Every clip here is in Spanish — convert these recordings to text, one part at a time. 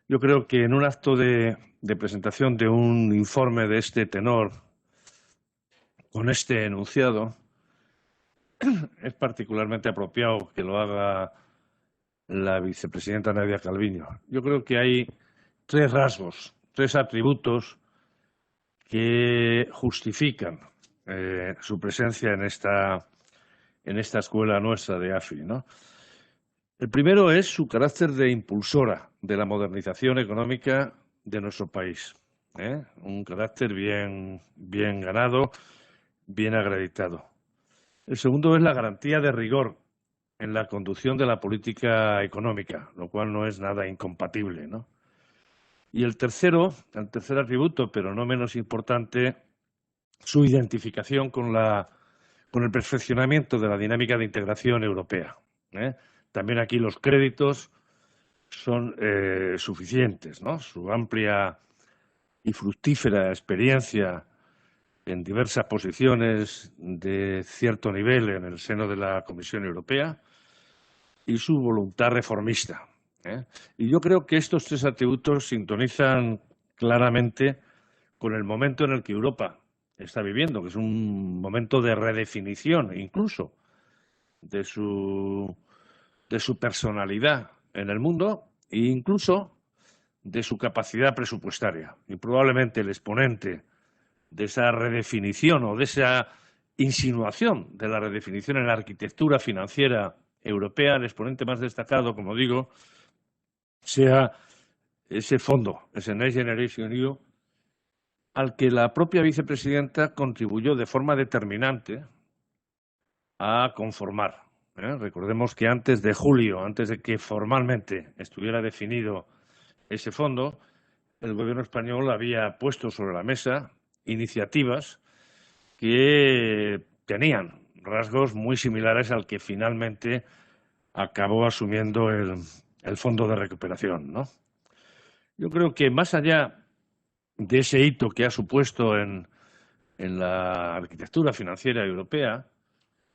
Yo creo que en un acto de presentación de un informe de este tenor, con este enunciado, es particularmente apropiado que lo haga la vicepresidenta Nadia Calviño. Yo creo que hay tres rasgos, tres atributos que justifican su presencia en esta escuela nuestra de AFI, ¿no? El primero es su carácter de impulsora de la modernización económica de nuestro país, ¿eh? Un carácter bien ganado, bien acreditado. El segundo es la garantía de rigor en la conducción de la política económica, lo cual no es nada incompatible, ¿no? Y el tercer atributo, pero no menos importante, su identificación con el perfeccionamiento de la dinámica de integración europea, ¿eh? También aquí los créditos son suficientes, ¿no? Su amplia y fructífera experiencia en diversas posiciones de cierto nivel en el seno de la Comisión Europea y su voluntad reformista, ¿eh? Y yo creo que estos tres atributos sintonizan claramente con el momento en el que Europa está viviendo, que es un momento de redefinición incluso de de su personalidad en el mundo e incluso de su capacidad presupuestaria. Y probablemente el exponente de esa redefinición o de esa insinuación de la redefinición en la arquitectura financiera europea, el exponente más destacado, como digo, sea ese fondo, ese Next Generation EU, al que la propia vicepresidenta contribuyó de forma determinante a conformar, ¿eh? Recordemos que antes de julio, antes de que formalmente estuviera definido ese fondo, el Gobierno español había puesto sobre la mesa iniciativas que tenían rasgos muy similares al que finalmente acabó asumiendo el Fondo de Recuperación, ¿no? Yo creo que más allá de ese hito que ha supuesto en la arquitectura financiera europea,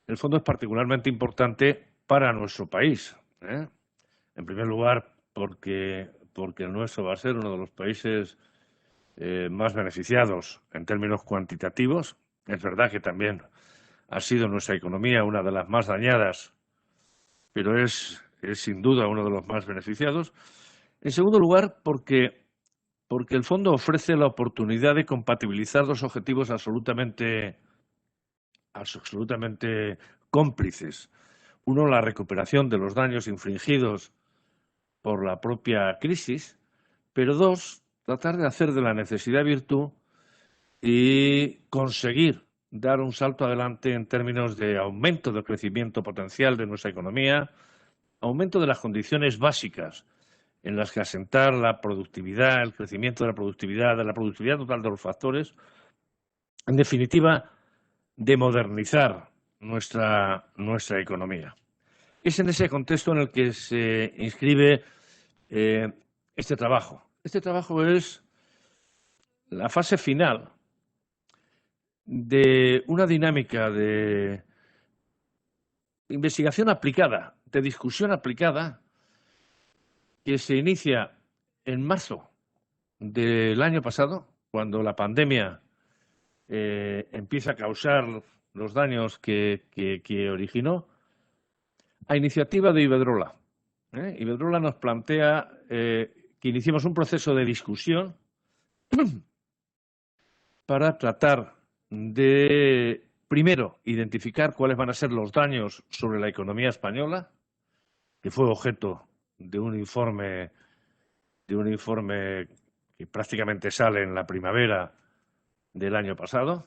el fondo es particularmente importante para nuestro país, ¿eh? En primer lugar, porque el nuestro va a ser uno de los países más beneficiados en términos cuantitativos. Es verdad que también ha sido nuestra economía una de las más dañadas, pero es sin duda uno de los más beneficiados. En segundo lugar, porque el fondo ofrece la oportunidad de compatibilizar dos objetivos absolutamente cómplices. Uno, la recuperación de los daños infligidos por la propia crisis, pero dos, tratar de hacer de la necesidad virtud y conseguir dar un salto adelante en términos de aumento del crecimiento potencial de nuestra economía, aumento de las condiciones básicas en las que asentar la productividad, el crecimiento de la productividad total de los factores, en definitiva, de modernizar nuestra economía. Es en ese contexto en el que se inscribe eh, este trabajo. Este trabajo es la fase final de una dinámica de investigación aplicada, de discusión aplicada, que se inicia en marzo del año pasado, cuando la pandemia empieza a causar los daños que originó, a iniciativa de Iberdrola. Iberdrola nos plantea que iniciemos un proceso de discusión para tratar de, primero, identificar cuáles van a ser los daños sobre la economía española, que fue objeto de un informe que prácticamente sale en la primavera del año pasado.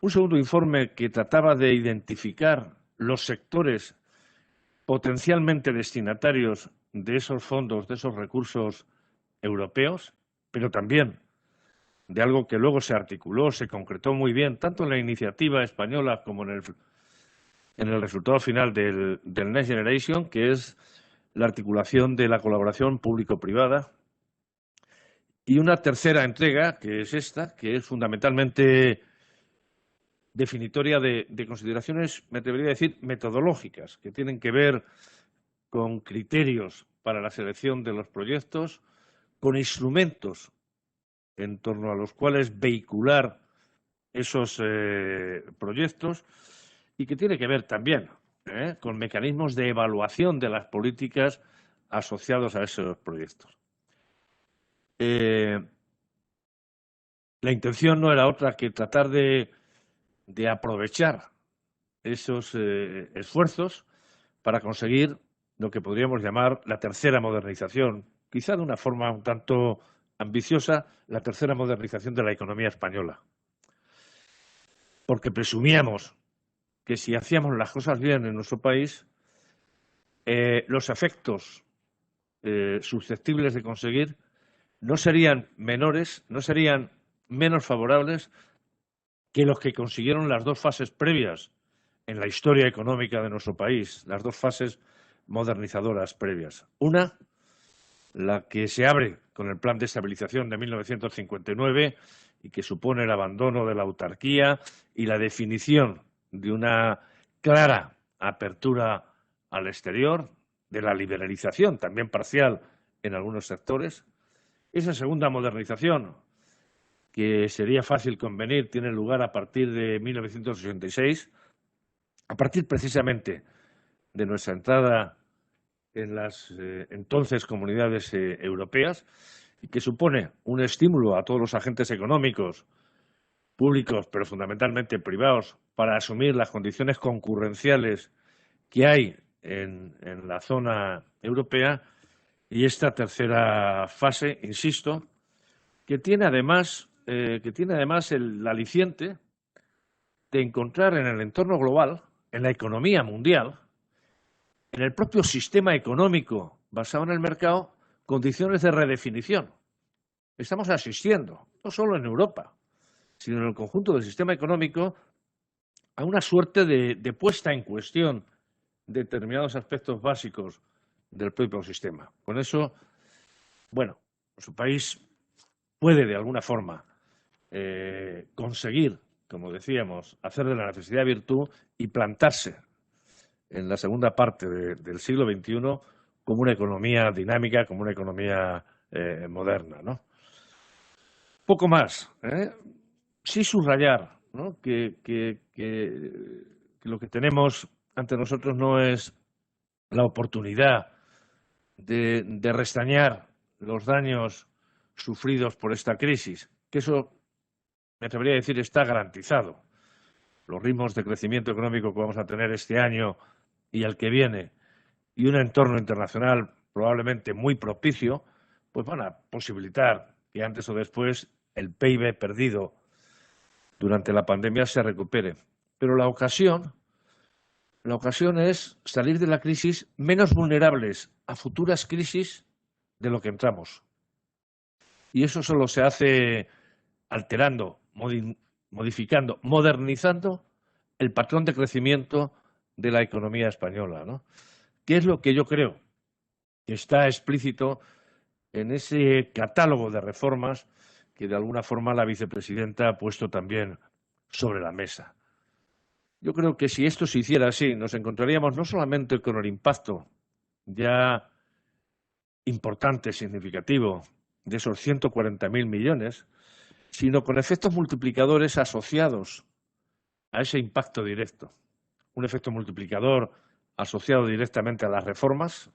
Un segundo informe que trataba de identificar los sectores potencialmente destinatarios de esos fondos, de esos recursos europeos, pero también de algo que luego se articuló, se concretó muy bien, tanto en la iniciativa española como en el resultado final del Next Generation, que es la articulación de la colaboración público-privada. Y una tercera entrega, que es esta, que es fundamentalmente definitoria de consideraciones, me atrevería a decir, metodológicas, que tienen que ver con criterios para la selección de los proyectos, con instrumentos en torno a los cuales vehicular esos proyectos y que tiene que ver también con mecanismos de evaluación de las políticas asociados a esos proyectos. La intención no era otra que tratar de aprovechar esos esfuerzos para conseguir lo que podríamos llamar la tercera modernización, quizá de una forma un tanto ambiciosa, la tercera modernización de la economía española. Porque presumíamos que si hacíamos las cosas bien en nuestro país, los efectos susceptibles de conseguir no serían menores, no serían menos favorables que los que consiguieron las dos fases previas en la historia económica de nuestro país, las dos fases modernizadoras previas. Una, la que se abre con el Plan de Estabilización de 1959 y que supone el abandono de la autarquía y la definición de una clara apertura al exterior, de la liberalización, también parcial en algunos sectores. Esa segunda modernización, que sería fácil convenir, tiene lugar a partir de 1986, a partir precisamente de nuestra entrada en las entonces comunidades europeas y que supone un estímulo a todos los agentes económicos, públicos, pero fundamentalmente privados, para asumir las condiciones concurrenciales que hay en la zona europea. Y esta tercera fase, insisto, que tiene además el aliciente de encontrar en el entorno global, en la economía mundial, en el propio sistema económico basado en el mercado, condiciones de redefinición. Estamos asistiendo, no solo en Europa, sino en el conjunto del sistema económico, a una suerte de puesta en cuestión de determinados aspectos básicos del propio sistema. Con eso, bueno, su país puede de alguna forma conseguir, como decíamos, hacer de la necesidad virtud y plantarse en la segunda parte del siglo XXI como una economía dinámica, como una economía moderna, ¿no? Poco más. Sí subrayar, ¿no?, que lo que tenemos ante nosotros no es la oportunidad de restañar los daños sufridos por esta crisis, que eso, me atrevería a decir, está garantizado. Los ritmos de crecimiento económico que vamos a tener este año y el que viene, y un entorno internacional probablemente muy propicio, pues van a posibilitar que antes o después el PIB perdido durante la pandemia se recupere. Pero la ocasión es salir de la crisis menos vulnerables a futuras crisis de lo que entramos. Y eso solo se hace alterando, modificando, modernizando el patrón de crecimiento de la economía española, ¿no? ¿Qué es lo que yo creo que está explícito en ese catálogo de reformas que de alguna forma la vicepresidenta ha puesto también sobre la mesa? Yo creo que si esto se hiciera así, nos encontraríamos no solamente con el impacto ya importante, significativo, de esos 140.000 millones, sino con efectos multiplicadores asociados a ese impacto directo. Un efecto multiplicador asociado directamente a las reformas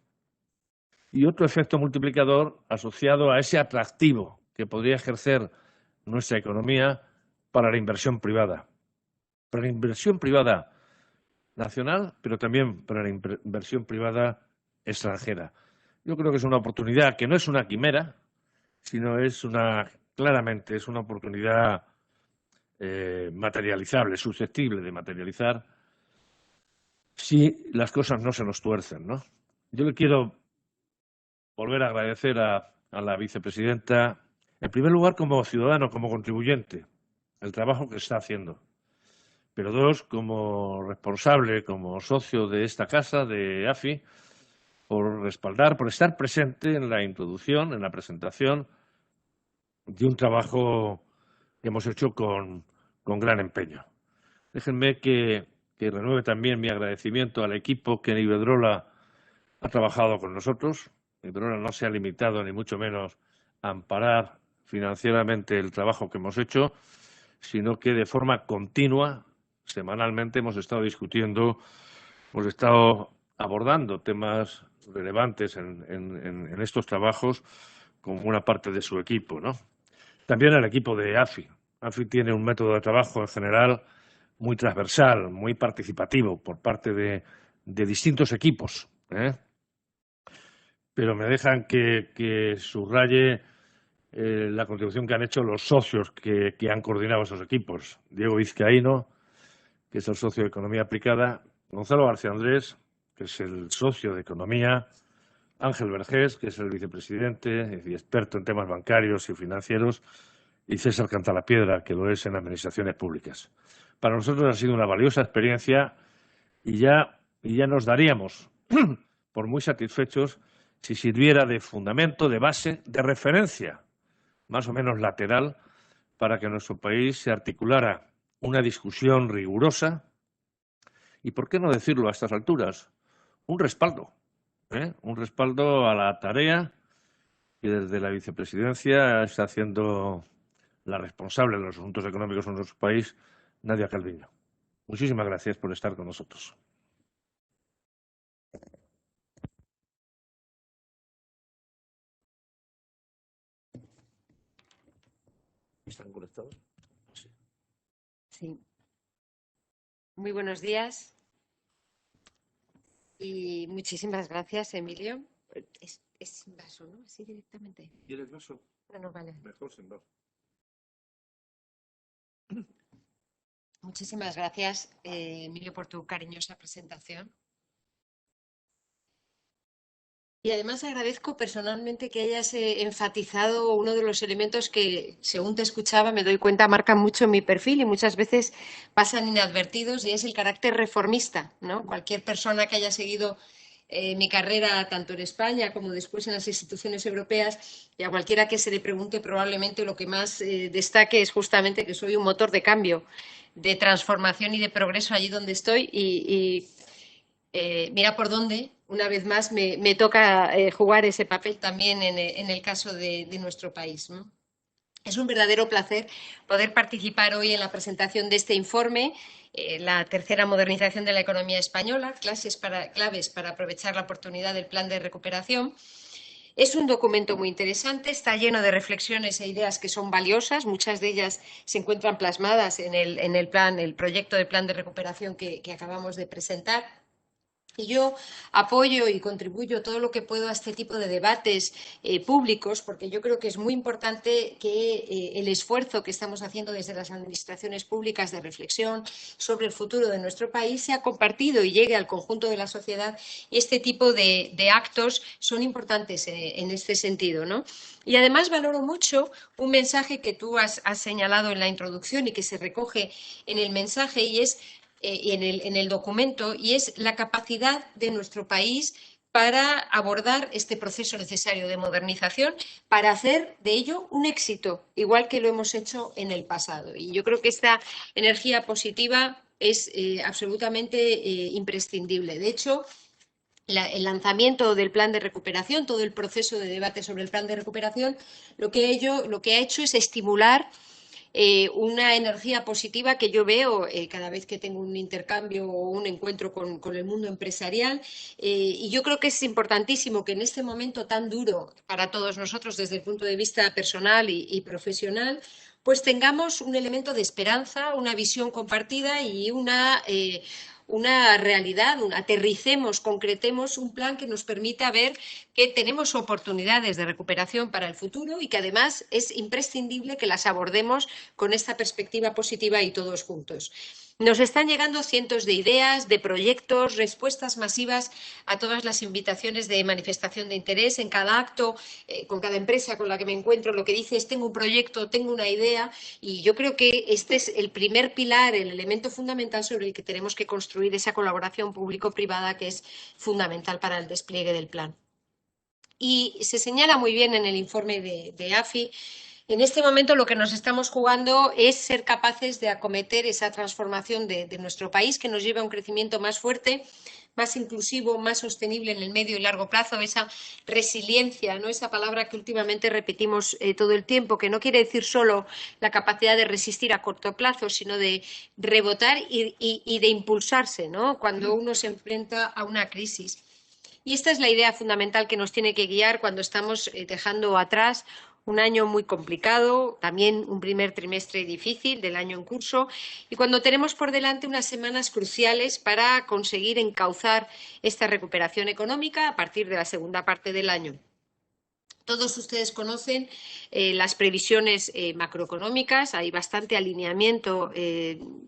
y otro efecto multiplicador asociado a ese atractivo que podría ejercer nuestra economía para la inversión privada. Para la inversión privada nacional, pero también para la inversión privada extranjera. Yo creo que es una oportunidad que no es una quimera, sino claramente es una oportunidad materializable, susceptible de materializar si las cosas no se nos tuercen, ¿no? Yo le quiero volver a agradecer a la vicepresidenta, en primer lugar como ciudadano, como contribuyente, el trabajo que está haciendo. Pero dos, como responsable, como socio de esta casa, de AFI, por respaldar, por estar presente en la introducción, en la presentación de un trabajo que hemos hecho con gran empeño. Déjenme que renueve también mi agradecimiento al equipo que en Iberdrola ha trabajado con nosotros. Iberdrola no se ha limitado ni mucho menos amparar financieramente el trabajo que hemos hecho, sino que de forma continua, semanalmente, hemos estado discutiendo, hemos estado abordando temas relevantes en estos trabajos con buena parte de su equipo, ¿no? También el equipo de AFI. AFI tiene un método de trabajo en general muy transversal, muy participativo por parte de distintos equipos, ¿eh? Pero me dejan que subraye la contribución que han hecho los socios que han coordinado esos equipos. Diego Vizcaíno, que es el socio de Economía Aplicada, Gonzalo García Andrés, que es el socio de Economía, Ángel Vergés, que es el vicepresidente y experto en temas bancarios y financieros, y César Cantalapiedra, que lo es en administraciones públicas. Para nosotros ha sido una valiosa experiencia y ya nos daríamos por muy satisfechos si sirviera de fundamento, de base, de referencia, más o menos lateral, para que en nuestro país se articulara una discusión rigurosa y, ¿por qué no decirlo a estas alturas?, un respaldo a la tarea que desde la vicepresidencia está haciendo la responsable de los asuntos económicos en nuestro país, Nadia Calviño. Muchísimas gracias por estar con nosotros. ¿Están conectados? Sí. Sí. Muy buenos días y muchísimas gracias, Emilio. Es sin vaso, ¿no? Así directamente. ¿Quieres vaso? No, vale. Mejor sin vaso. Muchísimas gracias, Emilio, por tu cariñosa presentación. Y además agradezco personalmente que hayas enfatizado uno de los elementos que, según te escuchaba, me doy cuenta, marcan mucho mi perfil y muchas veces pasan inadvertidos, y es el carácter reformista, ¿no? Cualquier persona que haya seguido mi carrera, tanto en España como después en las instituciones europeas, y a cualquiera que se le pregunte, probablemente lo que más destaque es justamente que soy un motor de cambio, de transformación y de progreso allí donde estoy, mira por dónde, una vez más, me toca jugar ese papel también en el caso de nuestro país, ¿no? Es un verdadero placer poder participar hoy en la presentación de este informe, la tercera modernización de la economía española, claves para aprovechar la oportunidad del plan de recuperación. Es un documento muy interesante, está lleno de reflexiones e ideas que son valiosas, muchas de ellas se encuentran plasmadas en el proyecto de plan de recuperación que acabamos de presentar. Y yo apoyo y contribuyo todo lo que puedo a este tipo de debates públicos, porque yo creo que es muy importante que el esfuerzo que estamos haciendo desde las administraciones públicas de reflexión sobre el futuro de nuestro país sea compartido y llegue al conjunto de la sociedad. Y este tipo de actos son importantes en este sentido, ¿no? Y además valoro mucho un mensaje que tú has señalado en la introducción y que se recoge en el mensaje, y es en el documento, y es la capacidad de nuestro país para abordar este proceso necesario de modernización, para hacer de ello un éxito, igual que lo hemos hecho en el pasado. Y yo creo que esta energía positiva es absolutamente imprescindible. De hecho, el lanzamiento del plan de recuperación, todo el proceso de debate sobre el plan de recuperación, lo que ha hecho es estimular una energía positiva que yo veo cada vez que tengo un intercambio o un encuentro con el mundo empresarial, y yo creo que es importantísimo que en este momento tan duro para todos nosotros desde el punto de vista personal y profesional, pues tengamos un elemento de esperanza, una visión compartida y una realidad, aterricemos, concretemos un plan que nos permita ver que tenemos oportunidades de recuperación para el futuro y que además es imprescindible que las abordemos con esta perspectiva positiva y todos juntos. Nos están llegando cientos de ideas, de proyectos, respuestas masivas a todas las invitaciones de manifestación de interés. En cada acto, con cada empresa con la que me encuentro, lo que dice es: tengo un proyecto, tengo una idea, y yo creo que este es el primer pilar, el elemento fundamental sobre el que tenemos que construir esa colaboración público-privada que es fundamental para el despliegue del plan. Y se señala muy bien en el informe de AFI, en este momento lo que nos estamos jugando es ser capaces de acometer esa transformación de nuestro país que nos lleve a un crecimiento más fuerte, más inclusivo, más sostenible en el medio y largo plazo, esa resiliencia, ¿no? Esa palabra que últimamente repetimos todo el tiempo, que no quiere decir solo la capacidad de resistir a corto plazo, sino de rebotar y de impulsarse, ¿no? Cuando uno se enfrenta a una crisis. Y esta es la idea fundamental que nos tiene que guiar cuando estamos dejando atrás un año muy complicado, también un primer trimestre difícil del año en curso, y cuando tenemos por delante unas semanas cruciales para conseguir encauzar esta recuperación económica a partir de la segunda parte del año. Todos ustedes conocen las previsiones macroeconómicas, hay bastante alineamiento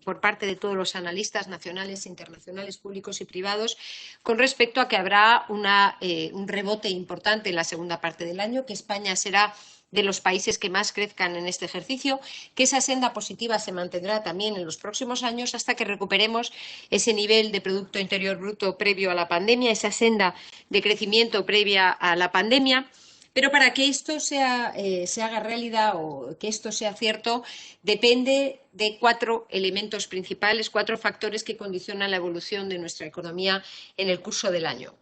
por parte de todos los analistas nacionales e internacionales, públicos y privados, con respecto a que habrá un rebote importante en la segunda parte del año, que España será de los países que más crezcan en este ejercicio, que esa senda positiva se mantendrá también en los próximos años hasta que recuperemos ese nivel de Producto Interior Bruto previo a la pandemia, esa senda de crecimiento previa a la pandemia. Pero para que esto se haga realidad o que esto sea cierto, depende de 4 elementos principales, 4 factores que condicionan la evolución de nuestra economía en el curso del año.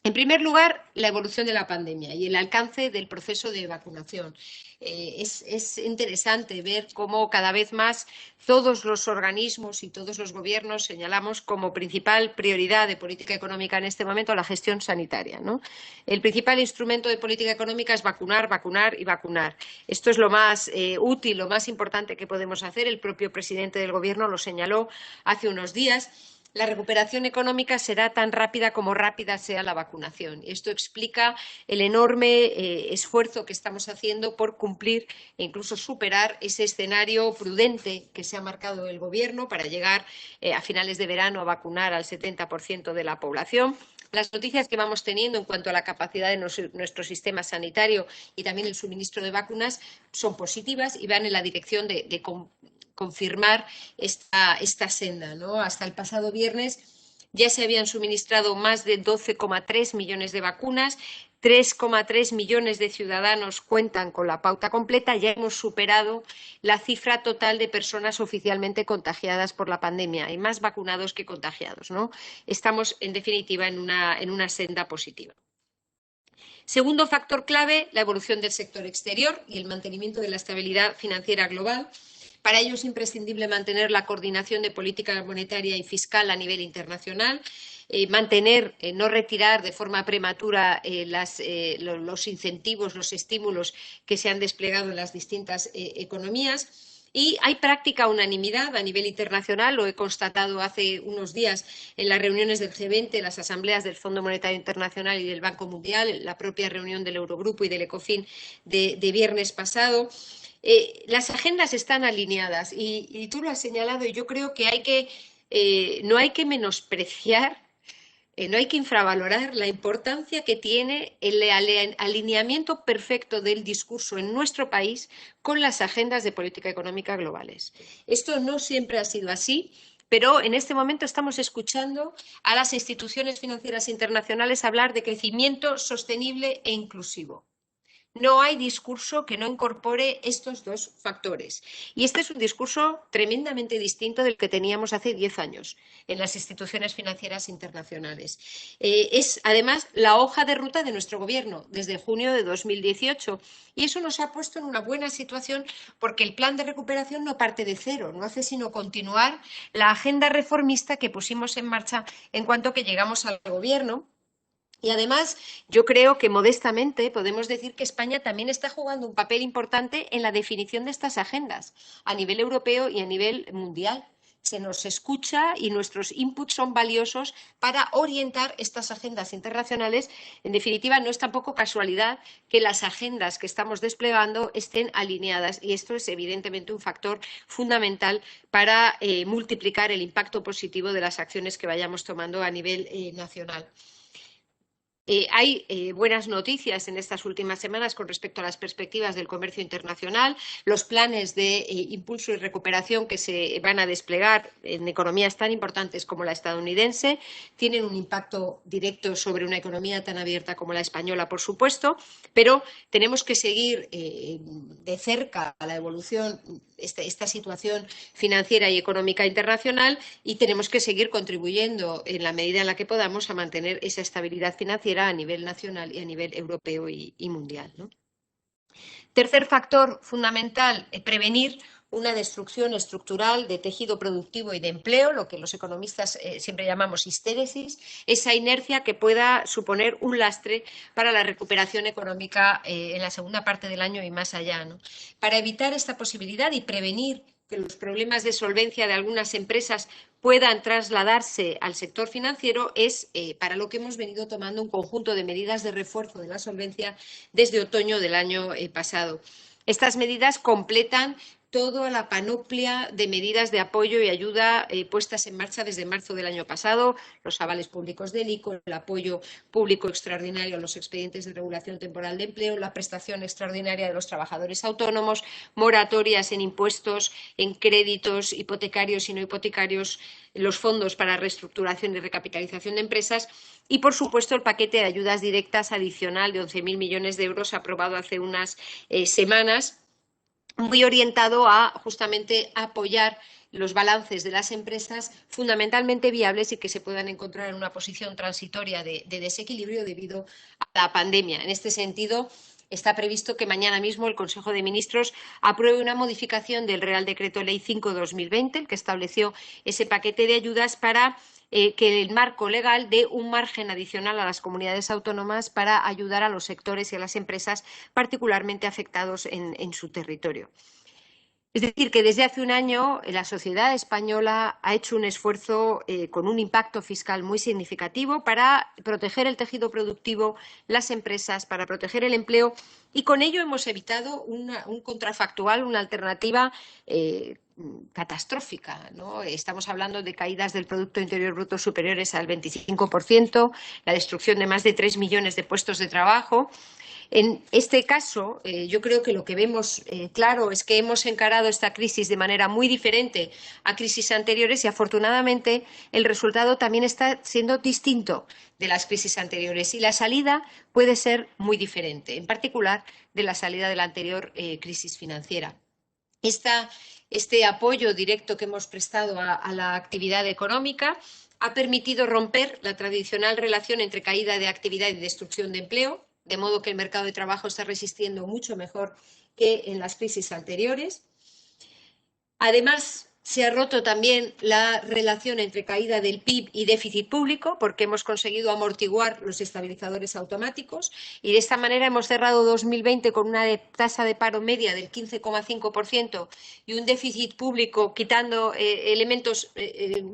En primer lugar, la evolución de la pandemia y el alcance del proceso de vacunación. Es interesante ver cómo cada vez más todos los organismos y todos los gobiernos señalamos como principal prioridad de política económica en este momento la gestión sanitaria, ¿no? El principal instrumento de política económica es vacunar, vacunar y vacunar. Esto es lo más útil, lo más importante que podemos hacer. El propio presidente del Gobierno lo señaló hace unos días. La recuperación económica será tan rápida como rápida sea la vacunación. Y esto explica el enorme esfuerzo que estamos haciendo por cumplir e incluso superar ese escenario prudente que se ha marcado el Gobierno para llegar a finales de verano a vacunar al 70% de la población. Las noticias que vamos teniendo en cuanto a la capacidad de nuestro sistema sanitario y también el suministro de vacunas son positivas y van en la dirección de confirmar esta senda, ¿no? Hasta el pasado viernes ya se habían suministrado más de 12,3 millones de vacunas, 3,3 millones de ciudadanos cuentan con la pauta completa, ya hemos superado la cifra total de personas oficialmente contagiadas por la pandemia. Hay más vacunados que contagiados, ¿no? Estamos, en definitiva, en una senda positiva. Segundo factor clave, la evolución del sector exterior y el mantenimiento de la estabilidad financiera global. Para ello es imprescindible mantener la coordinación de política monetaria y fiscal a nivel internacional, no retirar de forma prematura los incentivos, los estímulos que se han desplegado en las distintas economías. Y hay práctica unanimidad a nivel internacional, lo he constatado hace unos días en las reuniones del G20, las asambleas del Fondo Monetario Internacional y del Banco Mundial, la propia reunión del Eurogrupo y del Ecofin de viernes pasado. Las agendas están alineadas y tú lo has señalado y yo creo que no hay que menospreciar, no hay que infravalorar la importancia que tiene el alineamiento perfecto del discurso en nuestro país con las agendas de política económica globales. Esto no siempre ha sido así, pero en este momento estamos escuchando a las instituciones financieras internacionales hablar de crecimiento sostenible e inclusivo. No hay discurso que no incorpore estos dos factores. Y este es un discurso tremendamente distinto del que teníamos hace 10 años en las instituciones financieras internacionales. Es, además, la hoja de ruta de nuestro Gobierno desde junio de 2018. Y eso nos ha puesto en una buena situación porque el plan de recuperación no parte de cero, no hace sino continuar la agenda reformista que pusimos en marcha en cuanto que llegamos al Gobierno. Y además, yo creo que modestamente podemos decir que España también está jugando un papel importante en la definición de estas agendas a nivel europeo y a nivel mundial. Se nos escucha y nuestros inputs son valiosos para orientar estas agendas internacionales. En definitiva, no es tampoco casualidad que las agendas que estamos desplegando estén alineadas y esto es evidentemente un factor fundamental para multiplicar el impacto positivo de las acciones que vayamos tomando a nivel nacional. Hay buenas noticias en estas últimas semanas con respecto a las perspectivas del comercio internacional. Los planes de impulso y recuperación que se van a desplegar en economías tan importantes como la estadounidense tienen un impacto directo sobre una economía tan abierta como la española, por supuesto, pero tenemos que seguir de cerca la evolución, esta situación financiera y económica internacional, y tenemos que seguir contribuyendo en la medida en la que podamos a mantener esa estabilidad financiera a nivel nacional y a nivel europeo y mundial, ¿no? Tercer factor fundamental, prevenir una destrucción estructural de tejido productivo y de empleo, lo que los economistas siempre llamamos histéresis, esa inercia que pueda suponer un lastre para la recuperación económica en la segunda parte del año y más allá, ¿no? Para evitar esta posibilidad y prevenir que los problemas de solvencia de algunas empresas puedan trasladarse al sector financiero es para lo que hemos venido tomando un conjunto de medidas de refuerzo de la solvencia desde otoño del año pasado. Estas medidas completan toda la panoplia de medidas de apoyo y ayuda puestas en marcha desde marzo del año pasado, los avales públicos del ICO, el apoyo público extraordinario a los expedientes de regulación temporal de empleo, la prestación extraordinaria de los trabajadores autónomos, moratorias en impuestos, en créditos hipotecarios y no hipotecarios, los fondos para reestructuración y recapitalización de empresas y, por supuesto, el paquete de ayudas directas adicional de 11.000 millones de euros aprobado hace unas semanas, muy orientado a justamente apoyar los balances de las empresas fundamentalmente viables y que se puedan encontrar en una posición transitoria de desequilibrio debido a la pandemia. En este sentido, está previsto que mañana mismo el Consejo de Ministros apruebe una modificación del Real Decreto Ley 5/2020, el que estableció ese paquete de ayudas para que el marco legal dé un margen adicional a las comunidades autónomas para ayudar a los sectores y a las empresas particularmente afectados en su territorio. Es decir, que desde hace un año la sociedad española ha hecho un esfuerzo con un impacto fiscal muy significativo para proteger el tejido productivo, las empresas, para proteger el empleo, y con ello hemos evitado un contrafactual, una alternativa catastrófica, ¿no? Estamos hablando de caídas del Producto Interior Bruto superiores al 25%, la destrucción de más de 3 millones de puestos de trabajo. En este caso, yo creo que lo que vemos claro es que hemos encarado esta crisis de manera muy diferente a crisis anteriores y, afortunadamente, el resultado también está siendo distinto de las crisis anteriores y la salida puede ser muy diferente, en particular de la salida de la anterior crisis financiera. Este apoyo directo que hemos prestado a la actividad económica ha permitido romper la tradicional relación entre caída de actividad y destrucción de empleo, de modo que el mercado de trabajo está resistiendo mucho mejor que en las crisis anteriores. Además, se ha roto también la relación entre caída del PIB y déficit público, porque hemos conseguido amortiguar los estabilizadores automáticos y de esta manera hemos cerrado 2020 con una tasa de paro media del 15,5% y un déficit público, quitando elementos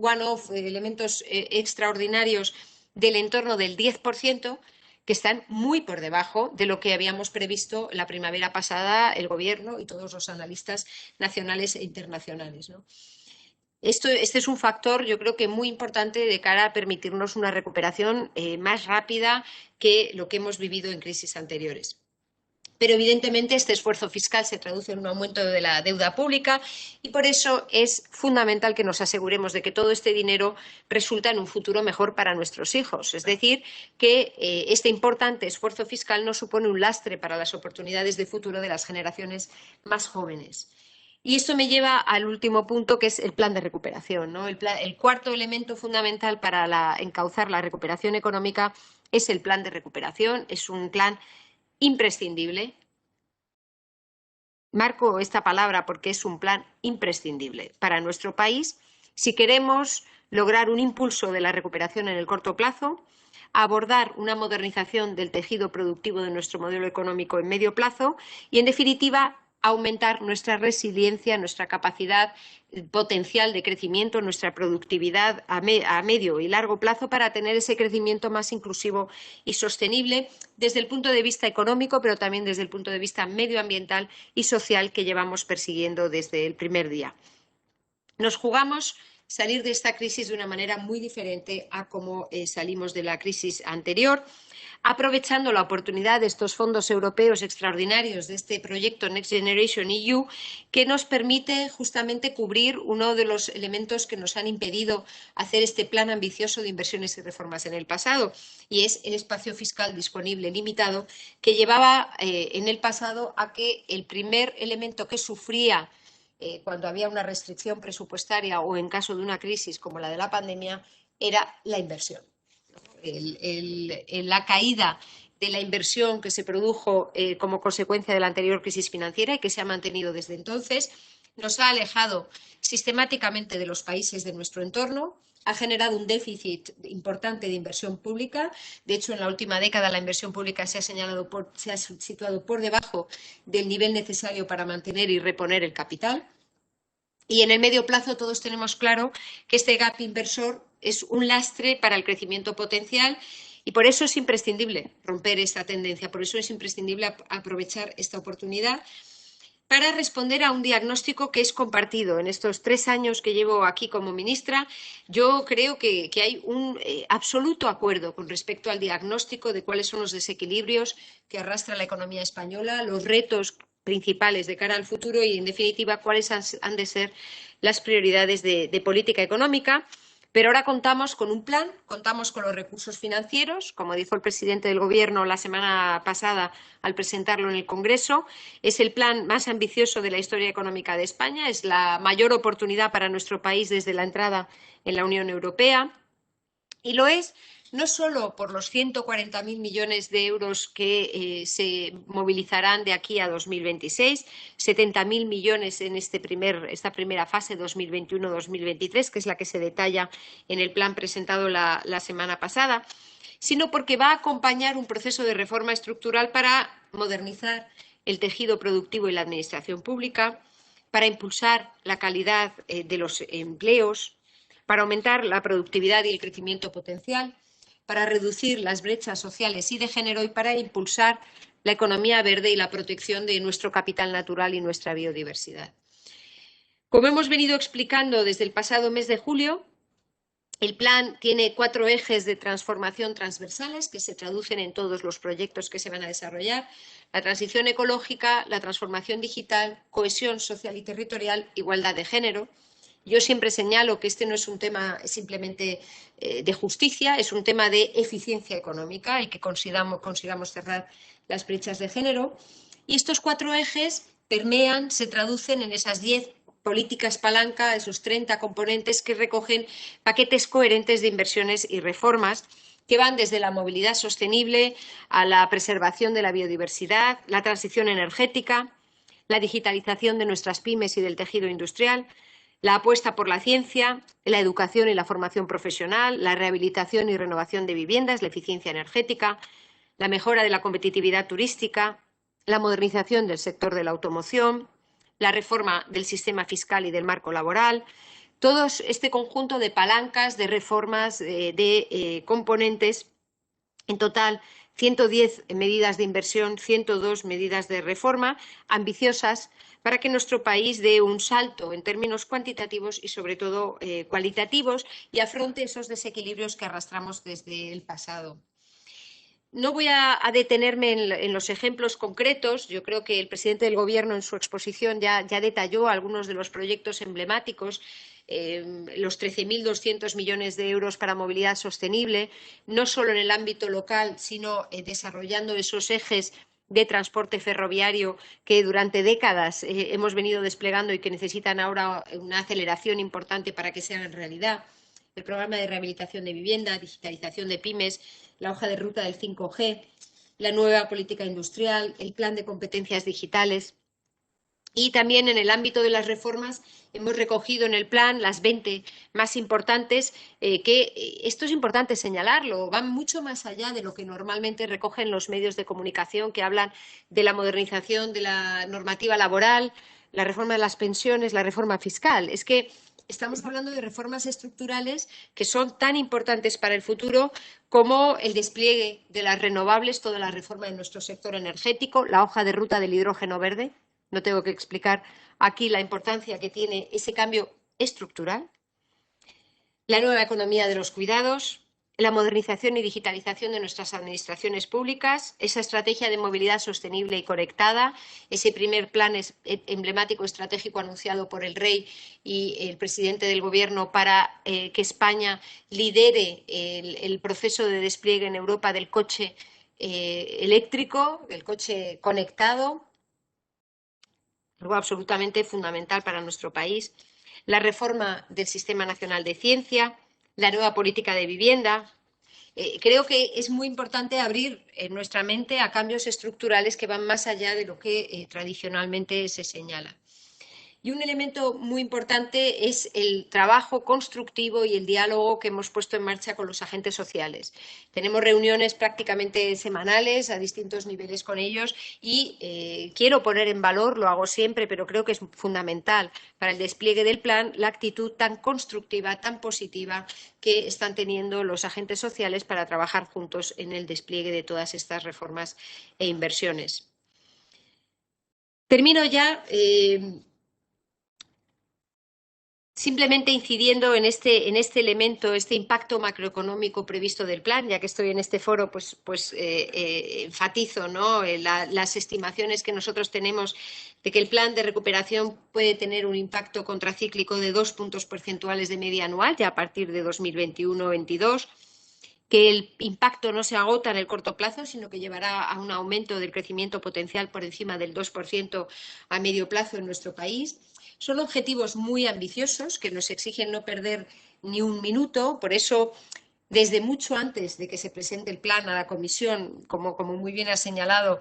one-off, elementos extraordinarios, del entorno del 10%, que están muy por debajo de lo que habíamos previsto la primavera pasada el Gobierno y todos los analistas nacionales e internacionales, ¿no? Este es un factor, yo creo que muy importante de cara a permitirnos una recuperación más rápida que lo que hemos vivido en crisis anteriores. Pero, evidentemente, este esfuerzo fiscal se traduce en un aumento de la deuda pública y por eso es fundamental que nos aseguremos de que todo este dinero resulta en un futuro mejor para nuestros hijos. Es decir, que este importante esfuerzo fiscal no supone un lastre para las oportunidades de futuro de las generaciones más jóvenes. Y esto me lleva al último punto, que es el plan de recuperación, ¿no? El cuarto elemento fundamental para encauzar la recuperación económica es el plan de recuperación. Es un plan imprescindible. Marco esta palabra porque es un plan imprescindible para nuestro país si queremos lograr un impulso de la recuperación en el corto plazo, abordar una modernización del tejido productivo de nuestro modelo económico en medio plazo y, en definitiva, aumentar nuestra resiliencia, nuestra capacidad potencial de crecimiento, nuestra productividad a medio y largo plazo para tener ese crecimiento más inclusivo y sostenible desde el punto de vista económico, pero también desde el punto de vista medioambiental y social que llevamos persiguiendo desde el primer día. Nos jugamos salir de esta crisis de una manera muy diferente a cómo salimos de la crisis anterior. aprovechando la oportunidad de estos fondos europeos extraordinarios de este proyecto Next Generation EU, que nos permite justamente cubrir uno de los elementos que nos han impedido hacer este plan ambicioso de inversiones y reformas en el pasado, y es el espacio fiscal disponible limitado, que llevaba en el pasado a que el primer elemento que sufría cuando había una restricción presupuestaria o en caso de una crisis como la de la pandemia era la inversión. La caída de la inversión que se produjo como consecuencia de la anterior crisis financiera y que se ha mantenido desde entonces, nos ha alejado sistemáticamente de los países de nuestro entorno, ha generado un déficit importante de inversión pública. De hecho, en la última década la inversión pública se ha situado por debajo del nivel necesario para mantener y reponer el capital. Y en el medio plazo todos tenemos claro que este gap inversor es un lastre para el crecimiento potencial y por eso es imprescindible romper esta tendencia, por eso es imprescindible aprovechar esta oportunidad para responder a un diagnóstico que es compartido. En estos 3 años que llevo aquí como ministra, yo creo que hay un absoluto acuerdo con respecto al diagnóstico de cuáles son los desequilibrios que arrastra la economía española, los retos principales de cara al futuro y, en definitiva, cuáles han de ser las prioridades de política económica. Pero ahora contamos con un plan, contamos con los recursos financieros, como dijo el presidente del Gobierno la semana pasada al presentarlo en el Congreso. Es el plan más ambicioso de la historia económica de España, es la mayor oportunidad para nuestro país desde la entrada en la Unión Europea. Y lo es no solo por los 140.000 millones de euros que se movilizarán de aquí a 2026, 70.000 millones en esta primera fase 2021-2023, que es la que se detalla en el plan presentado la semana pasada, sino porque va a acompañar un proceso de reforma estructural para modernizar el tejido productivo y la administración pública, para impulsar la calidad de los empleos, para aumentar la productividad y el crecimiento potencial, para reducir las brechas sociales y de género y para impulsar la economía verde y la protección de nuestro capital natural y nuestra biodiversidad. Como hemos venido explicando desde el pasado mes de julio, el plan tiene 4 ejes de transformación transversales que se traducen en todos los proyectos que se van a desarrollar: la transición ecológica, la transformación digital, cohesión social y territorial, igualdad de género. Yo siempre señalo que este no es un tema simplemente de justicia, es un tema de eficiencia económica y que consigamos cerrar las brechas de género. Y estos 4 ejes permean, se traducen en esas 10 políticas palanca, esos 30 componentes que recogen paquetes coherentes de inversiones y reformas que van desde la movilidad sostenible a la preservación de la biodiversidad, la transición energética, la digitalización de nuestras pymes y del tejido industrial, la apuesta por la ciencia, la educación y la formación profesional, la rehabilitación y renovación de viviendas, la eficiencia energética, la mejora de la competitividad turística, la modernización del sector de la automoción, la reforma del sistema fiscal y del marco laboral. Todo este conjunto de palancas, de reformas, de componentes, en total 110 medidas de inversión, 102 medidas de reforma ambiciosas para que nuestro país dé un salto en términos cuantitativos y, sobre todo, cualitativos y afronte esos desequilibrios que arrastramos desde el pasado. No voy a detenerme en los ejemplos concretos. Yo creo que el presidente del Gobierno en su exposición ya detalló algunos de los proyectos emblemáticos, los 13.200 millones de euros para movilidad sostenible, no solo en el ámbito local, sino desarrollando esos ejes de transporte ferroviario que durante décadas hemos venido desplegando y que necesitan ahora una aceleración importante para que sean realidad. El programa de rehabilitación de vivienda, digitalización de pymes, la hoja de ruta del 5G, la nueva política industrial, el plan de competencias digitales. Y también en el ámbito de las reformas hemos recogido en el plan las 20 más importantes, que esto es importante señalarlo, van mucho más allá de lo que normalmente recogen los medios de comunicación, que hablan de la modernización de la normativa laboral, la reforma de las pensiones, la reforma fiscal. Es que estamos hablando de reformas estructurales que son tan importantes para el futuro como el despliegue de las renovables, toda la reforma de nuestro sector energético, la hoja de ruta del hidrógeno verde. No tengo que explicar aquí la importancia que tiene ese cambio estructural. La nueva economía de los cuidados, la modernización y digitalización de nuestras administraciones públicas, esa estrategia de movilidad sostenible y conectada, ese primer plan emblemático estratégico anunciado por el Rey y el presidente del Gobierno para que España lidere el proceso de despliegue en Europa del coche eléctrico, del coche conectado, algo absolutamente fundamental para nuestro país, la reforma del Sistema Nacional de Ciencia, la nueva política de vivienda. Creo que es muy importante abrir nuestra mente a cambios estructurales que van más allá de lo que tradicionalmente se señala. Y un elemento muy importante es el trabajo constructivo y el diálogo que hemos puesto en marcha con los agentes sociales. Tenemos reuniones prácticamente semanales a distintos niveles con ellos y quiero poner en valor, lo hago siempre, pero creo que es fundamental para el despliegue del plan, la actitud tan constructiva, tan positiva que están teniendo los agentes sociales para trabajar juntos en el despliegue de todas estas reformas e inversiones. Termino ya. Simplemente incidiendo en este elemento, este impacto macroeconómico previsto del plan, ya que estoy en este foro, enfatizo, ¿no?, las estimaciones que nosotros tenemos de que el plan de recuperación puede tener un impacto contracíclico de 2 puntos porcentuales de media anual ya a partir de 2021-22, que el impacto no se agota en el corto plazo, sino que llevará a un aumento del crecimiento potencial por encima del 2% a medio plazo en nuestro país. Son objetivos muy ambiciosos que nos exigen no perder ni un minuto. Por eso, desde mucho antes de que se presente el plan a la Comisión, como muy bien ha señalado,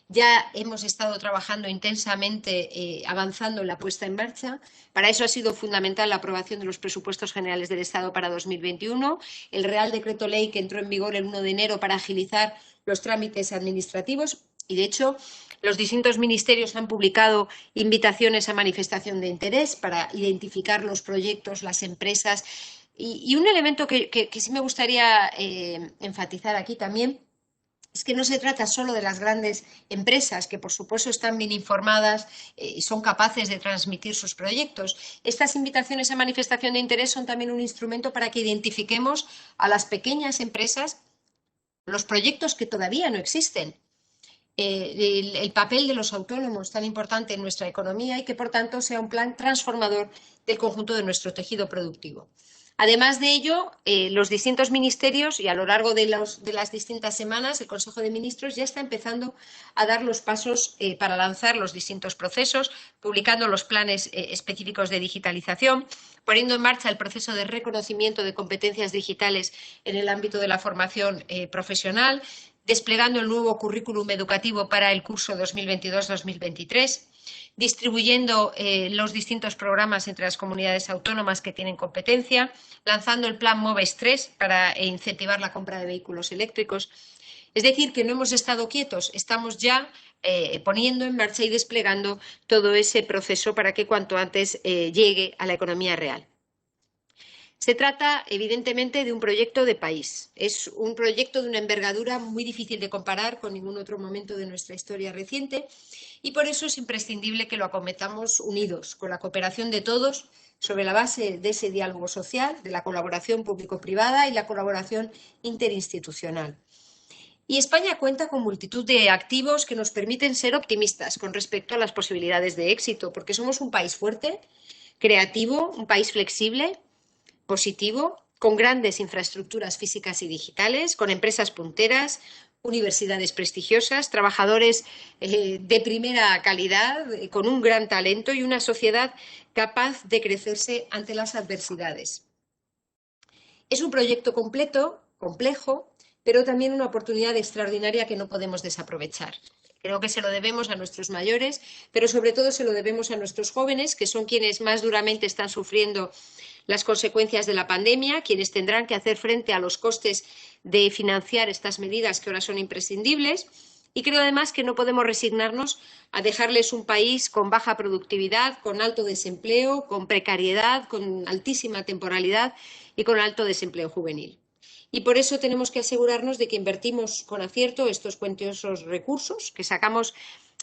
ya hemos estado trabajando intensamente, avanzando en la puesta en marcha. Para eso ha sido fundamental la aprobación de los presupuestos generales del Estado para 2021, el Real Decreto Ley que entró en vigor el 1 de enero para agilizar los trámites administrativos y, de hecho, los distintos ministerios han publicado invitaciones a manifestación de interés para identificar los proyectos, las empresas. Y un elemento que sí me gustaría enfatizar aquí también es que no se trata solo de las grandes empresas, que por supuesto están bien informadas y son capaces de transmitir sus proyectos. Estas invitaciones a manifestación de interés son también un instrumento para que identifiquemos a las pequeñas empresas los proyectos que todavía no existen. El papel de los autónomos tan importante en nuestra economía y que, por tanto, sea un plan transformador del conjunto de nuestro tejido productivo. Además de ello, los distintos ministerios y a lo largo de las distintas semanas, el Consejo de Ministros ya está empezando a dar los pasos para lanzar los distintos procesos, publicando los planes específicos de digitalización, poniendo en marcha el proceso de reconocimiento de competencias digitales en el ámbito de la formación profesional, desplegando el nuevo currículum educativo para el curso 2022-2023, distribuyendo los distintos programas entre las comunidades autónomas que tienen competencia, lanzando el plan MOVES 3 para incentivar la compra de vehículos eléctricos. Es decir, que no hemos estado quietos, estamos ya poniendo en marcha y desplegando todo ese proceso para que cuanto antes llegue a la economía real. Se trata, evidentemente, de un proyecto de país. Es un proyecto de una envergadura muy difícil de comparar con ningún otro momento de nuestra historia reciente y por eso es imprescindible que lo acometamos unidos, con la cooperación de todos, sobre la base de ese diálogo social, de la colaboración público-privada y la colaboración interinstitucional. Y España cuenta con multitud de activos que nos permiten ser optimistas con respecto a las posibilidades de éxito, porque somos un país fuerte, creativo, un país flexible, positivo, con grandes infraestructuras físicas y digitales, con empresas punteras, universidades prestigiosas, trabajadores de primera calidad, con un gran talento y una sociedad capaz de crecerse ante las adversidades. Es un proyecto completo, complejo, pero también una oportunidad extraordinaria que no podemos desaprovechar. Creo que se lo debemos a nuestros mayores, pero sobre todo se lo debemos a nuestros jóvenes, que son quienes más duramente están sufriendo las consecuencias de la pandemia, quienes tendrán que hacer frente a los costes de financiar estas medidas que ahora son imprescindibles. Y creo además que no podemos resignarnos a dejarles un país con baja productividad, con alto desempleo, con precariedad, con altísima temporalidad y con alto desempleo juvenil. Y por eso tenemos que asegurarnos de que invertimos con acierto estos cuantiosos recursos, que sacamos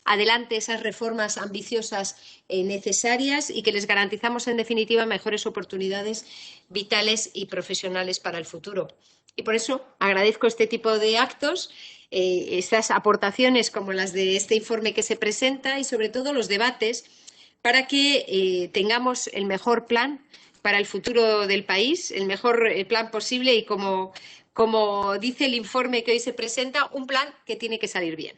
adelante esas reformas ambiciosas necesarias y que les garantizamos, en definitiva, mejores oportunidades vitales y profesionales para el futuro. Y por eso agradezco este tipo de actos, estas aportaciones como las de este informe que se presenta y sobre todo los debates para que tengamos el mejor plan para el futuro del país, el mejor plan posible y como dice el informe que hoy se presenta, un plan que tiene que salir bien.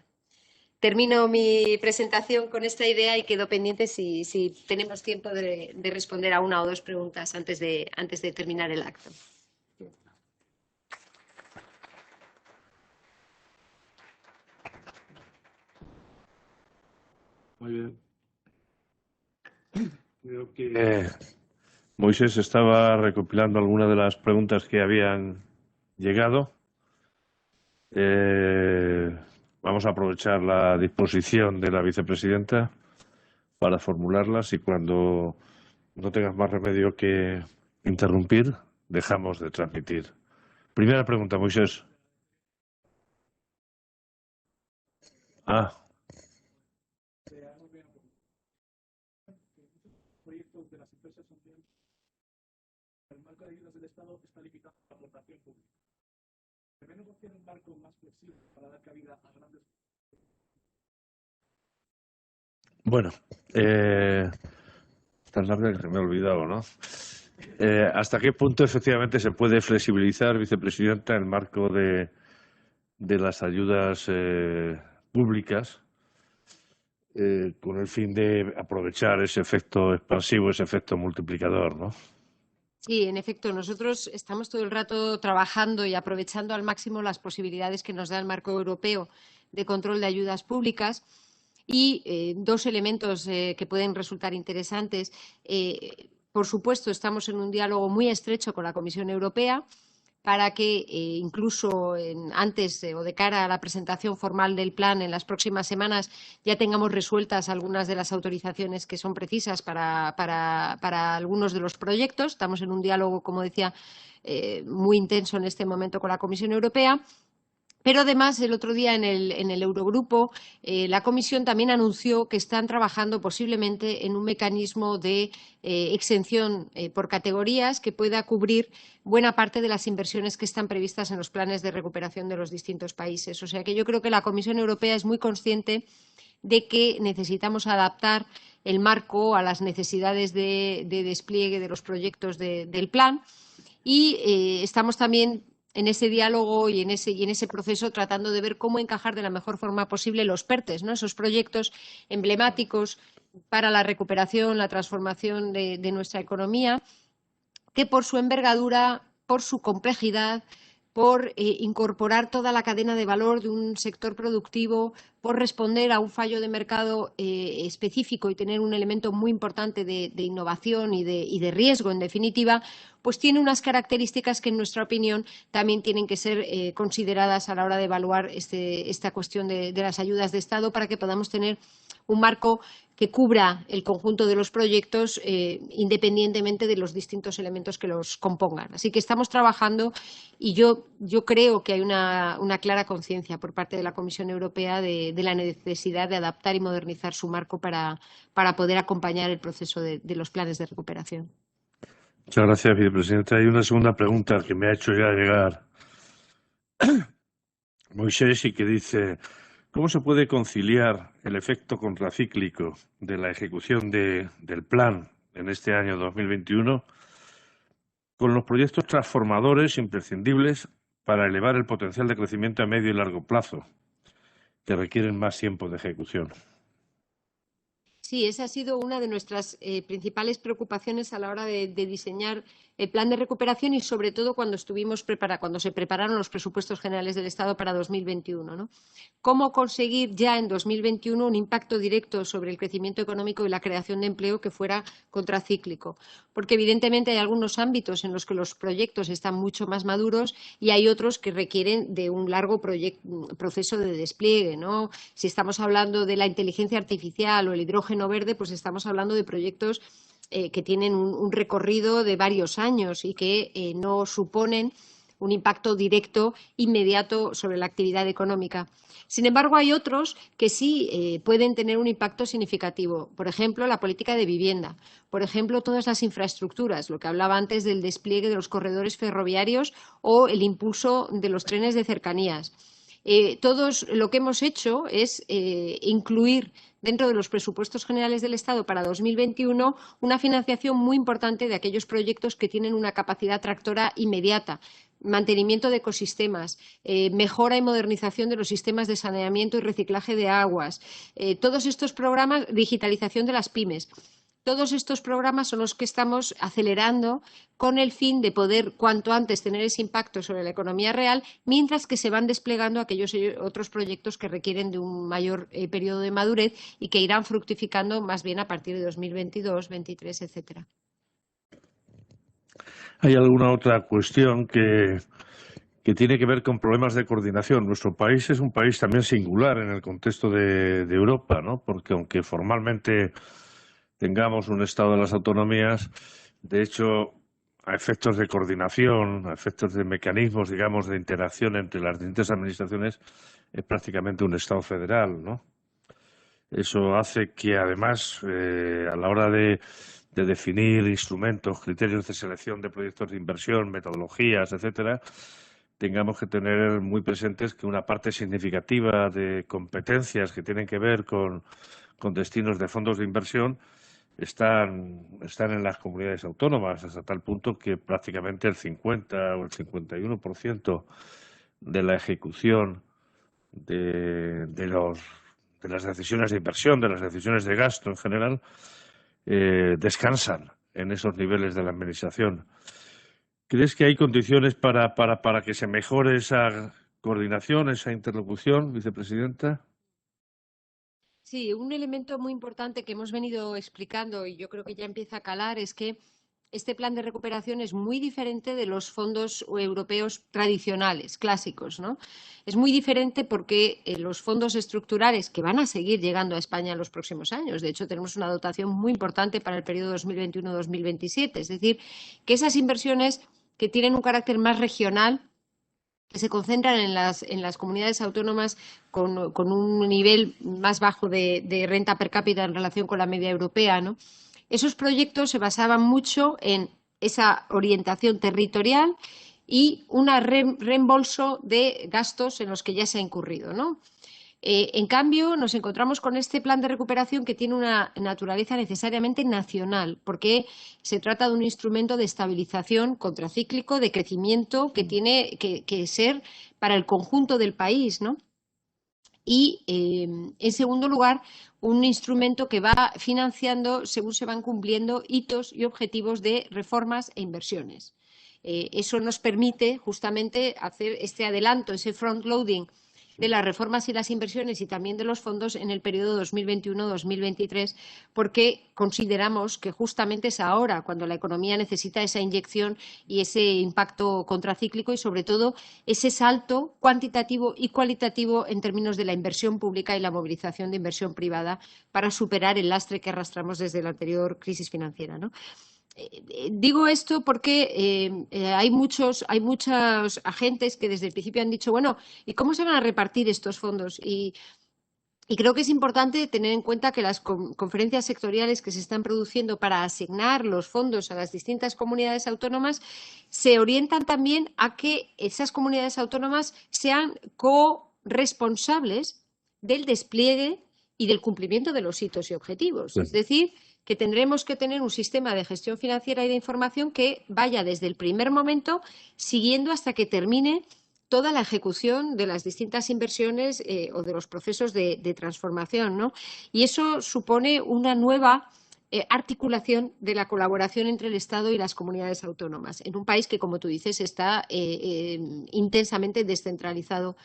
Termino mi presentación con esta idea y quedo pendiente si tenemos tiempo de responder a una o dos preguntas antes de terminar el acto. Muy bien. Creo que Moisés estaba recopilando algunas de las preguntas que habían llegado. Vamos a aprovechar la disposición de la vicepresidenta para formularlas y cuando no tengas más remedio que interrumpir, dejamos de transmitir. Primera pregunta, Moisés. Proyectos de las empresas sociales, el marco de ayudas del Estado está limitado a la aportación pública. ¿Debe negociar un marco más flexible para dar cabida a grandes? Bueno, tan larga que se me ha olvidado, ¿no? ¿Hasta qué punto efectivamente se puede flexibilizar, vicepresidenta, el marco de las ayudas públicas con el fin de aprovechar ese efecto expansivo, ese efecto multiplicador, ¿no? Sí, en efecto, nosotros estamos todo el rato trabajando y aprovechando al máximo las posibilidades que nos da el marco europeo de control de ayudas públicas y dos elementos que pueden resultar interesantes. Por supuesto, estamos en un diálogo muy estrecho con la Comisión Europea para que incluso antes o de cara a la presentación formal del plan en las próximas semanas ya tengamos resueltas algunas de las autorizaciones que son precisas para algunos de los proyectos. Estamos en un diálogo, como decía, muy intenso en este momento con la Comisión Europea. Pero además, el otro día en el Eurogrupo, la Comisión también anunció que están trabajando posiblemente en un mecanismo de exención por categorías que pueda cubrir buena parte de las inversiones que están previstas en los planes de recuperación de los distintos países. O sea que yo creo que la Comisión Europea es muy consciente de que necesitamos adaptar el marco a las necesidades de despliegue de los proyectos del plan y estamos también en ese diálogo y en ese proceso tratando de ver cómo encajar de la mejor forma posible los PERTEs, ¿no? Esos proyectos emblemáticos para la recuperación, la transformación de nuestra economía, que por su envergadura, por su complejidad, por incorporar toda la cadena de valor de un sector productivo, por responder a un fallo de mercado específico y tener un elemento muy importante de innovación y de riesgo, en definitiva, pues tiene unas características que, en nuestra opinión, también tienen que ser consideradas a la hora de evaluar esta cuestión de las ayudas de Estado para que podamos tener un marco que cubra el conjunto de los proyectos independientemente de los distintos elementos que los compongan. Así que estamos trabajando y yo creo que hay una clara conciencia por parte de la Comisión Europea de la necesidad de adaptar y modernizar su marco para poder acompañar el proceso de los planes de recuperación. Muchas gracias, vicepresidenta. Hay una segunda pregunta que me ha hecho ya llegar Moisés y que dice: ¿cómo se puede conciliar el efecto contracíclico de la ejecución del plan en este año 2021 con los proyectos transformadores imprescindibles para elevar el potencial de crecimiento a medio y largo plazo, que requieren más tiempo de ejecución? Sí, esa ha sido una de nuestras principales preocupaciones a la hora de diseñar el plan de recuperación y, sobre todo, cuando se prepararon los presupuestos generales del Estado para 2021, ¿no? Cómo conseguir ya en 2021 un impacto directo sobre el crecimiento económico y la creación de empleo que fuera contracíclico. Porque, evidentemente, hay algunos ámbitos en los que los proyectos están mucho más maduros y hay otros que requieren de un largo proceso de despliegue, ¿no? Si estamos hablando de la inteligencia artificial o el hidrógeno verde, pues estamos hablando de proyectos que tienen un recorrido de varios años y que no suponen un impacto directo, inmediato sobre la actividad económica. Sin embargo, hay otros que sí pueden tener un impacto significativo. Por ejemplo, la política de vivienda. Por ejemplo, todas las infraestructuras, lo que hablaba antes del despliegue de los corredores ferroviarios o el impulso de los trenes de cercanías. Todos lo que hemos hecho es incluir dentro de los presupuestos generales del Estado para 2021 una financiación muy importante de aquellos proyectos que tienen una capacidad tractora inmediata, mantenimiento de ecosistemas, mejora y modernización de los sistemas de saneamiento y reciclaje de aguas, todos estos programas, digitalización de las pymes. Todos estos programas son los que estamos acelerando con el fin de poder cuanto antes tener ese impacto sobre la economía real, mientras que se van desplegando aquellos otros proyectos que requieren de un mayor periodo de madurez y que irán fructificando más bien a partir de 2022, 2023, etcétera. ¿Hay alguna otra cuestión que tiene que ver con problemas de coordinación? Nuestro país es un país también singular en el contexto de Europa, ¿no? Porque aunque formalmente tengamos un Estado de las autonomías, de hecho, a efectos de coordinación, a efectos de mecanismos, digamos, de interacción entre las distintas administraciones, es prácticamente un Estado federal, ¿no? Eso hace que, además, a la hora de definir instrumentos, criterios de selección de proyectos de inversión, metodologías, etcétera, tengamos que tener muy presentes que una parte significativa de competencias que tienen que ver con destinos de fondos de inversión están en las comunidades autónomas, hasta tal punto que prácticamente el 50 o el 51% de la ejecución de las decisiones de inversión, de las decisiones de gasto en general, descansan en esos niveles de la administración. ¿Crees que hay condiciones para que se mejore esa coordinación, esa interlocución, vicepresidenta? Sí, un elemento muy importante que hemos venido explicando y yo creo que ya empieza a calar es que este plan de recuperación es muy diferente de los fondos europeos tradicionales, clásicos, ¿no? Es muy diferente porque los fondos estructurales que van a seguir llegando a España en los próximos años, de hecho tenemos una dotación muy importante para el periodo 2021-2027, es decir, que esas inversiones que tienen un carácter más regional, que se concentran en las comunidades autónomas con un nivel más bajo de renta per cápita en relación con la media europea, ¿no? Esos proyectos se basaban mucho en esa orientación territorial y un reembolso de gastos en los que ya se ha incurrido, ¿no? En cambio, nos encontramos con este plan de recuperación que tiene una naturaleza necesariamente nacional, porque se trata de un instrumento de estabilización contracíclico, de crecimiento, que tiene que ser para el conjunto del país, ¿no? Y, en segundo lugar, un instrumento que va financiando según se van cumpliendo hitos y objetivos de reformas e inversiones. Eso nos permite justamente hacer este adelanto, ese front-loading de las reformas y las inversiones y también de los fondos en el periodo 2021-2023, porque consideramos que justamente es ahora cuando la economía necesita esa inyección y ese impacto contracíclico y, sobre todo, ese salto cuantitativo y cualitativo en términos de la inversión pública y la movilización de inversión privada para superar el lastre que arrastramos desde la anterior crisis financiera, ¿no? Digo esto porque hay muchos agentes que desde el principio han dicho, bueno, ¿y cómo se van a repartir estos fondos? Y creo que es importante tener en cuenta que las conferencias sectoriales que se están produciendo para asignar los fondos a las distintas comunidades autónomas se orientan también a que esas comunidades autónomas sean corresponsables del despliegue y del cumplimiento de los hitos y objetivos. Sí. Es decir, que tendremos que tener un sistema de gestión financiera y de información que vaya desde el primer momento siguiendo hasta que termine toda la ejecución de las distintas inversiones o de los procesos de transformación, ¿no? Y eso supone una nueva articulación de la colaboración entre el Estado y las comunidades autónomas, en un país que, como tú dices, está intensamente descentralizado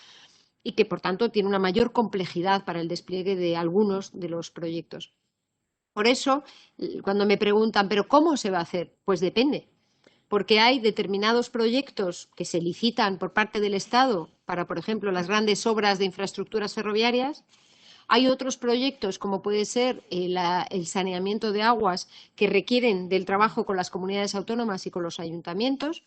y que, por tanto, tiene una mayor complejidad para el despliegue de algunos de los proyectos. Por eso, cuando me preguntan, ¿pero cómo se va a hacer? Pues depende. Porque hay determinados proyectos que se licitan por parte del Estado para, por ejemplo, las grandes obras de infraestructuras ferroviarias. Hay otros proyectos, como puede ser el saneamiento de aguas, que requieren del trabajo con las comunidades autónomas y con los ayuntamientos.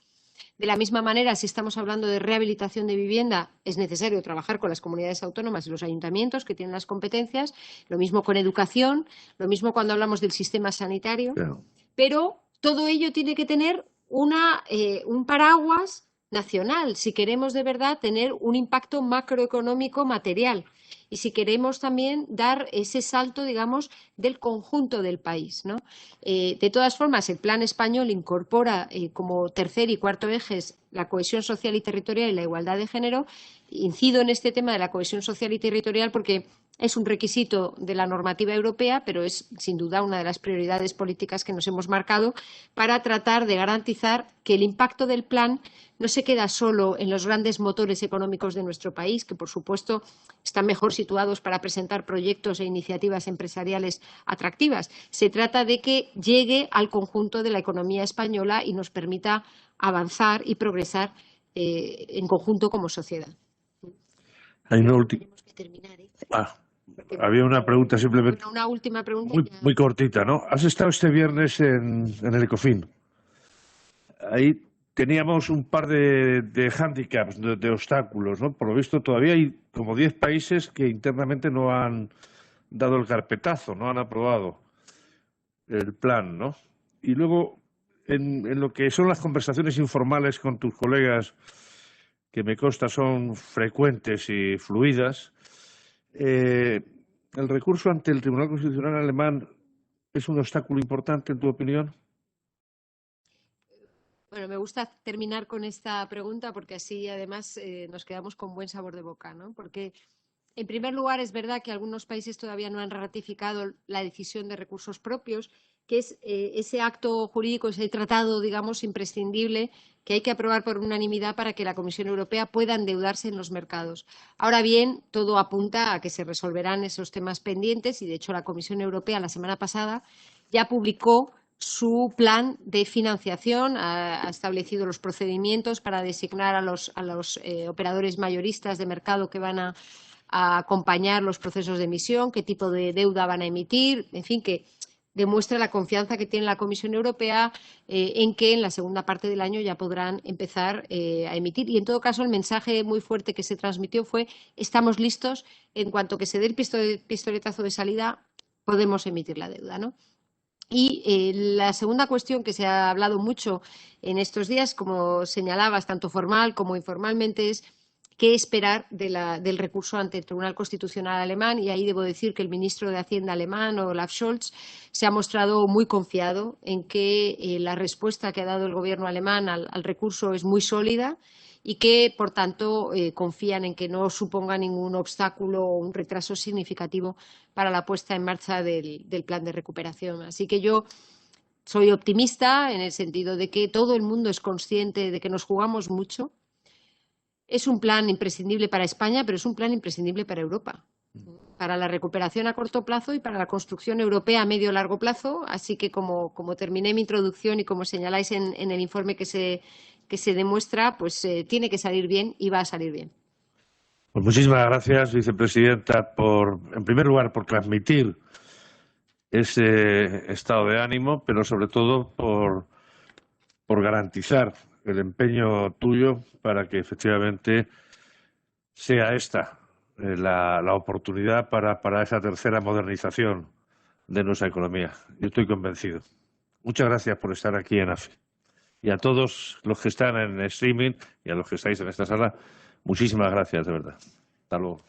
De la misma manera, si estamos hablando de rehabilitación de vivienda, es necesario trabajar con las comunidades autónomas y los ayuntamientos que tienen las competencias, lo mismo con educación, lo mismo cuando hablamos del sistema sanitario, Claro. pero todo ello tiene que tener un paraguas nacional si queremos de verdad tener un impacto macroeconómico material y si queremos también dar ese salto, digamos, del conjunto del país, ¿no? De todas formas, el plan español incorpora como tercer y cuarto ejes la cohesión social y territorial y la igualdad de género. Incido en este tema de la cohesión social y territorial porque es un requisito de la normativa europea, pero es sin duda una de las prioridades políticas que nos hemos marcado para tratar de garantizar que el impacto del plan no se queda solo en los grandes motores económicos de nuestro país, que por supuesto están mejor situados para presentar proyectos e iniciativas empresariales atractivas. Se trata de que llegue al conjunto de la economía española y nos permita avanzar y progresar en conjunto como sociedad. Hay una última. Tenemos que terminar, ¿eh? Había una pregunta simplemente Una última pregunta. muy cortita, ¿no? Has estado este viernes en el Ecofin. Ahí teníamos un par de hándicaps, de obstáculos, ¿no? Por lo visto todavía hay como 10 países que internamente no han dado el carpetazo, no han aprobado el plan, ¿no? Y luego, en lo que son las conversaciones informales con tus colegas, que me consta son frecuentes y fluidas, ¿el recurso ante el Tribunal Constitucional alemán es un obstáculo importante, en tu opinión? Bueno, me gusta terminar con esta pregunta porque así además nos quedamos con buen sabor de boca, ¿no? Porque en primer lugar es verdad que algunos países todavía no han ratificado la decisión de recursos propios, que es ese acto jurídico, ese tratado, digamos, imprescindible que hay que aprobar por unanimidad para que la Comisión Europea pueda endeudarse en los mercados. Ahora bien, todo apunta a que se resolverán esos temas pendientes y, de hecho, la Comisión Europea la semana pasada ya publicó su plan de financiación, ha establecido los procedimientos para designar a los operadores mayoristas de mercado que van a acompañar los procesos de emisión, qué tipo de deuda van a emitir, en fin, que demuestra la confianza que tiene la Comisión Europea en que en la segunda parte del año ya podrán empezar a emitir. Y en todo caso, el mensaje muy fuerte que se transmitió fue: estamos listos, en cuanto que se dé el pistoletazo de salida, podemos emitir la deuda, ¿no? Y la segunda cuestión que se ha hablado mucho en estos días, como señalabas, tanto formal como informalmente, es qué esperar del recurso ante el Tribunal Constitucional alemán. Y ahí debo decir que el ministro de Hacienda alemán, Olaf Scholz, se ha mostrado muy confiado en que la respuesta que ha dado el gobierno alemán al recurso es muy sólida y que, por tanto, confían en que no suponga ningún obstáculo o un retraso significativo para la puesta en marcha del plan de recuperación. Así que yo soy optimista en el sentido de que todo el mundo es consciente de que nos jugamos mucho. Es un plan imprescindible para España, pero es un plan imprescindible para Europa, para la recuperación a corto plazo y para la construcción europea a medio y largo plazo. Así que, como terminé mi introducción y como señaláis en el informe que se demuestra, pues tiene que salir bien y va a salir bien. Pues muchísimas gracias, vicepresidenta, en primer lugar, por transmitir ese estado de ánimo, pero sobre todo por garantizar el empeño tuyo para que efectivamente sea esta la oportunidad para esa tercera modernización de nuestra economía. Yo estoy convencido. Muchas gracias por estar aquí en AFI. Y a todos los que están en streaming y a los que estáis en esta sala, muchísimas gracias, de verdad. Hasta luego.